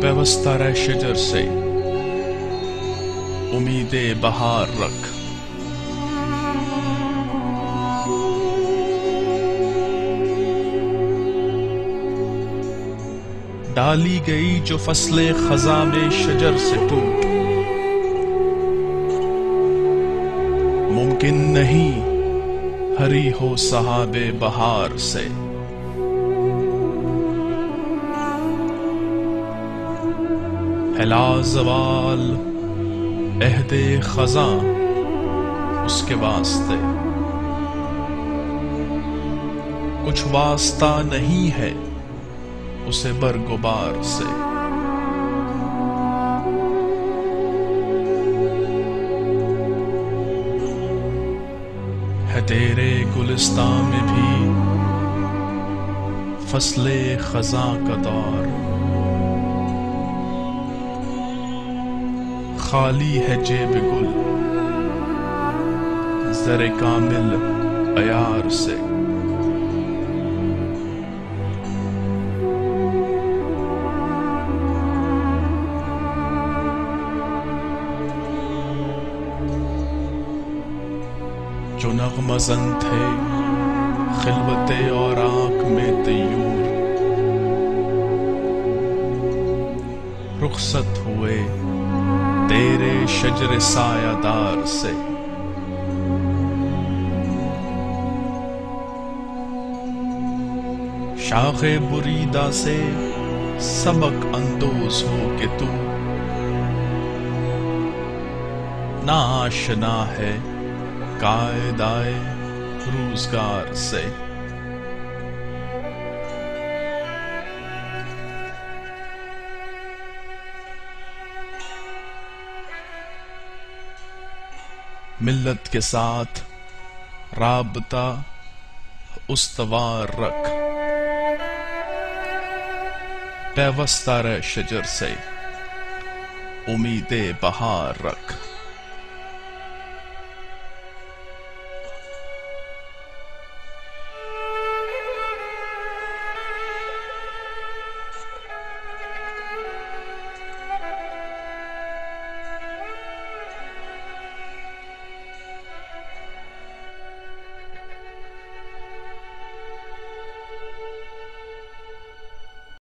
پیوستہ رہ شجر سے امید بہار رکھ، ڈالی گئی جو فصل خزاں میں شجر سے ٹوٹ، ممکن نہیں ہری ہو سحاب بہار سے۔ ہے لازوال عہد خزاں اس کے واسطے، کچھ واسطہ نہیں ہے اسے برگبار سے۔ ہے تیرے گلستان میں بھی فصل خزاں کا دور، خالی ہے جیب گل زر کامل عیار سے۔ جو نغمہ زن تھے خلوت اور آنکھ میں طیور، رخصت ہوئے تیرے شجر سایہ دار سے۔ شاخ بریدہ سے سبق اندوز ہو کہ تو نا آشنا ہے قاعدۂ روزگار سے۔ ملت کے ساتھ رابطہ استوار رکھ، پیوستہ رہ شجر سے امید بہار رکھ۔